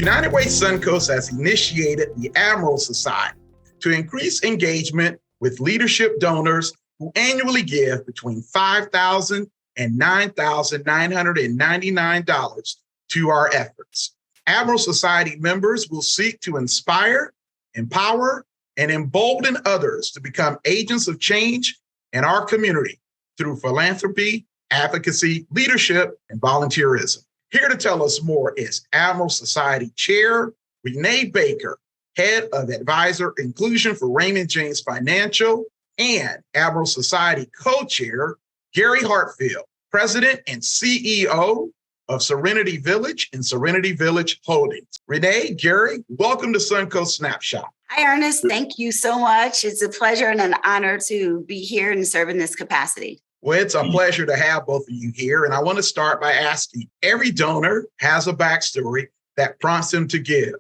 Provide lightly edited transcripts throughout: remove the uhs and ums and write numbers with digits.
United Way Suncoast has initiated the Admiral Society to increase engagement with leadership donors who annually give between $5,000 and $9,999 to our efforts. Admiral Society members will seek to inspire, empower, and embolden others to become agents of change in our community through philanthropy, advocacy, leadership, and volunteerism. Here to tell us more is Admiral Society Chair Renee Baker, Head of Advisor Inclusion for Raymond James Financial, and Admiral Society Co-Chair Gary Hartfield, President and CEO of Serenity Village and Serenity Village Holdings. Renee, Gary, welcome to Suncoast Snapshot. Hi, Ernest. Thank you so much. It's a pleasure and an honor to be here and serve in this capacity. Well, it's a pleasure to have both of you here. And I want to start by asking, every donor has a backstory that prompts them to give.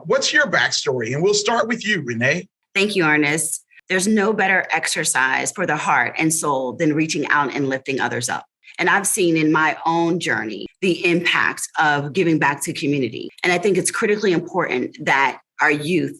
What's your backstory? And we'll start with you, Renee. Thank you, Ernest. There's no better exercise for the heart and soul than reaching out and lifting others up. And I've seen in my own journey the impact of giving back to community. And I think it's critically important that our youth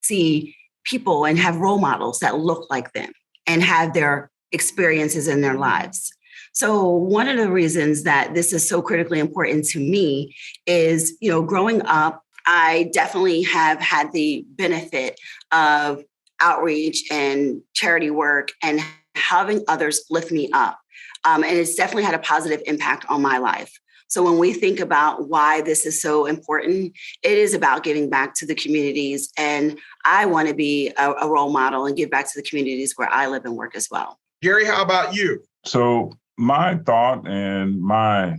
see people and have role models that look like them and have their experiences in their lives. So one of the reasons that this is so critically important to me is, growing up, I definitely have had the benefit of outreach and charity work and having others lift me up. And it's definitely had a positive impact on my life. So when we think about why this is so important, it is about giving back to the communities. And I want to be a role model and give back to the communities where I live and work as well. Gary, how about you? So my thought and my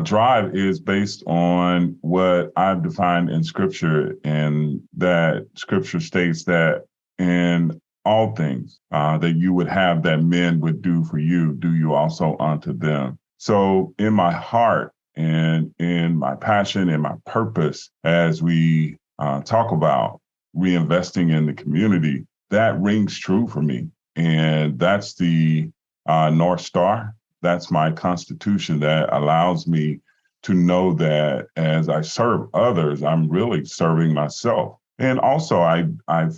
drive is based on what I've defined in Scripture, and that Scripture states that in all things that you would have that men would do for you, do you also unto them. So in my heart and in my passion and my purpose, as we talk about reinvesting in the community, that rings true for me. And that's the North Star. That's my constitution that allows me to know that as I serve others, I'm really serving myself. And also, I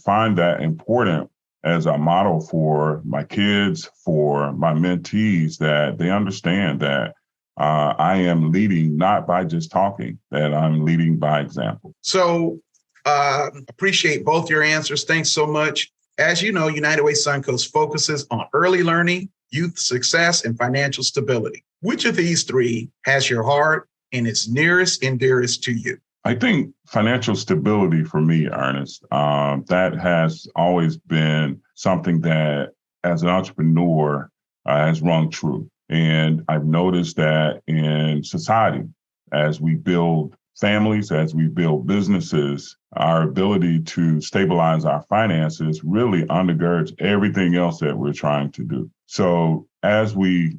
find that important as a model for my kids, for my mentees, that they understand that I am leading not by just talking, that I'm leading by example. So appreciate both your answers. Thanks so much. As you know, United Way Suncoast focuses on early learning, youth success, and financial stability. Which of these three has your heart and is nearest and dearest to you? I think financial stability for me, Ernest, that has always been something that as an entrepreneur has rung true. And I've noticed that in society, as we build families, as we build businesses, our ability to stabilize our finances really undergirds everything else that we're trying to do. So as we,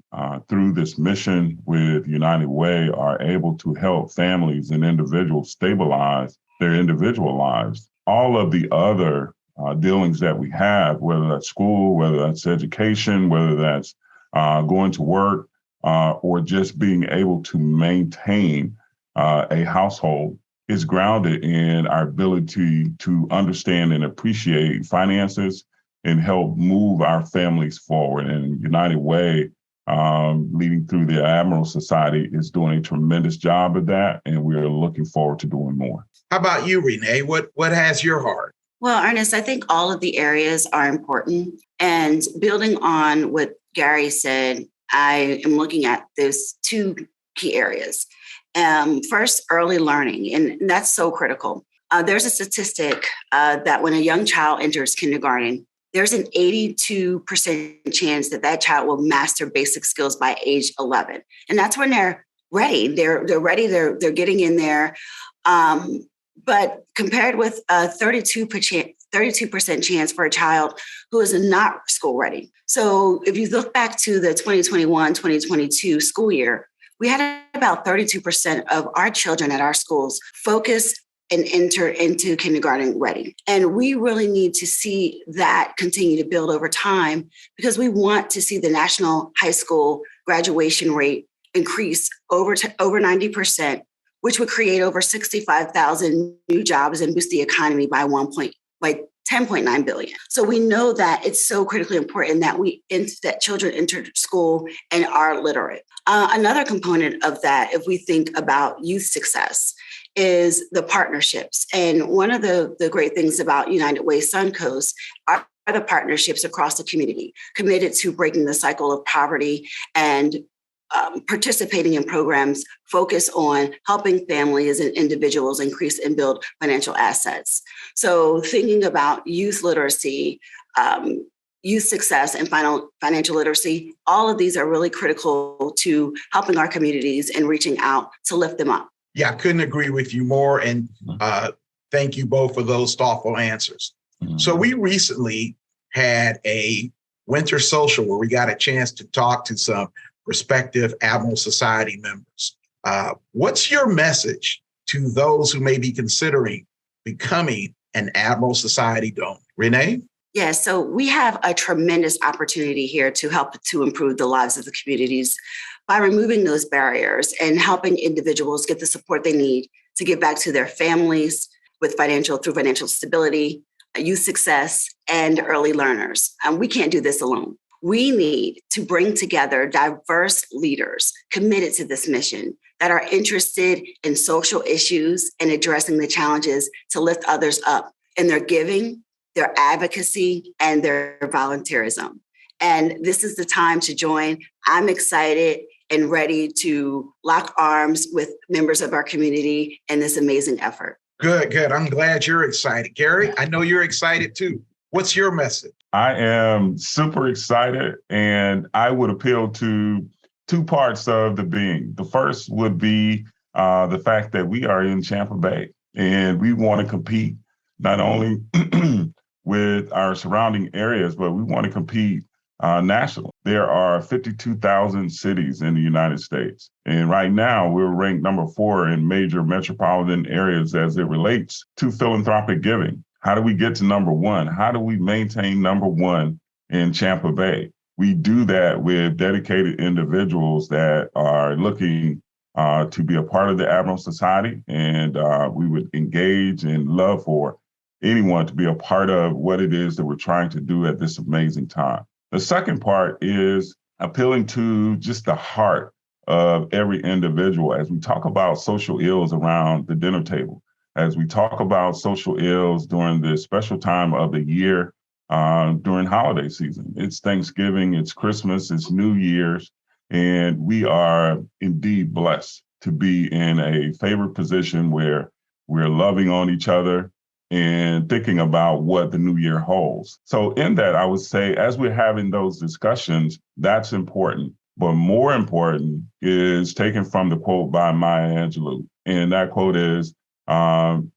through this mission with United Way, are able to help families and individuals stabilize their individual lives, all of the other dealings that we have, whether that's school, whether that's education, whether that's going to work, or just being able to maintain a household, is grounded in our ability to understand and appreciate finances and help move our families forward. And United Way, leading through the Admiral Society, is doing a tremendous job of that, and we are looking forward to doing more. How about you, Renee? What has your heart? Well, Ernest, I think all of the areas are important. And building on what Gary said, I am looking at those two key areas. First, early learning, and that's so critical. There's a statistic that when a young child enters kindergarten, there's an 82% chance that that child will master basic skills by age 11. And that's when they're ready. They're ready. They're getting in there. But compared with a 32% chance for a child who is not school ready. So if you look back to the 2021-2022 school year, we had about 32% of our children at our schools focus and enter into kindergarten ready. And we really need to see that continue to build over time, because we want to see the national high school graduation rate increase over 90% which would create over 65,000 new jobs and boost the economy by 10.9 billion. So we know that it's so critically important that children enter school and are literate. Another component of that, if we think about youth success, is the partnerships. And one of the great things about United Way Suncoast are the partnerships across the community, committed to breaking the cycle of poverty and participating in programs focused on helping families and individuals increase and build financial assets. So thinking about youth literacy, youth success, and financial literacy, all of these are really critical to helping our communities and reaching out to lift them up. Yeah, I couldn't agree with you more. And thank you both for those thoughtful answers. Mm-hmm. So we recently had a winter social where we got a chance to talk to some prospective Admiral Society members. What's your message to those who may be considering becoming an Admiral Society donor? Renee? Yeah, so we have a tremendous opportunity here to help to improve the lives of the communities by removing those barriers and helping individuals get the support they need to give back to their families through financial stability, youth success, and early learners. We can't do this alone. We need to bring together diverse leaders committed to this mission that are interested in social issues and addressing the challenges to lift others up in their giving, their advocacy, and their volunteerism. And this is the time to join. I'm excited and ready to lock arms with members of our community in this amazing effort. Good. I'm glad you're excited. Gary, I know you're excited too. What's your message? I am super excited, and I would appeal to two parts of the being. The first would be the fact that we are in Tampa Bay, and we want to compete not only with our surrounding areas, but we want to compete nationally. There are 52,000 cities in the United States, and right now we're ranked number 4 in major metropolitan areas as it relates to philanthropic giving. How do we get to number 1? How do we maintain number 1 in Tampa Bay? We do that with dedicated individuals that are looking to be a part of the Admiral Society, and we would engage and love for anyone to be a part of what it is that we're trying to do at this amazing time. The second part is appealing to just the heart of every individual as we talk about social ills around the dinner table. As we talk about social ills during this special time of the year, during holiday season. It's Thanksgiving, it's Christmas, it's New Year's, and we are indeed blessed to be in a favored position where we're loving on each other and thinking about what the new year holds. So in that, I would say, as we're having those discussions, that's important. But more important is taken from the quote by Maya Angelou. And that quote is,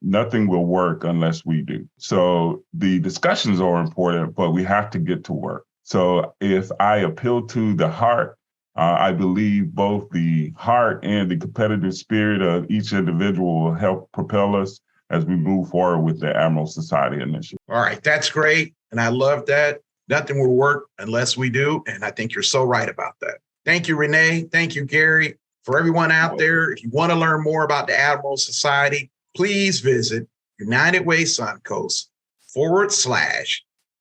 nothing will work unless we do. So the discussions are important, but we have to get to work. So if I appeal to the heart, I believe both the heart and the competitive spirit of each individual will help propel us as we move forward with the Admiral Society initiative. All right, that's great. And I love that. Nothing will work unless we do. And I think you're so right about that. Thank you, Renee. Thank you, Gary. For everyone out there, if you want to learn more about the Admiral Society, please visit United Way Suncoast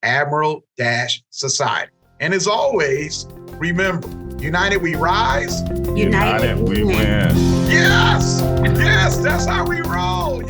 /Admiral-Society. And as always, remember, united we rise. United we win. Yes, that's how we roll.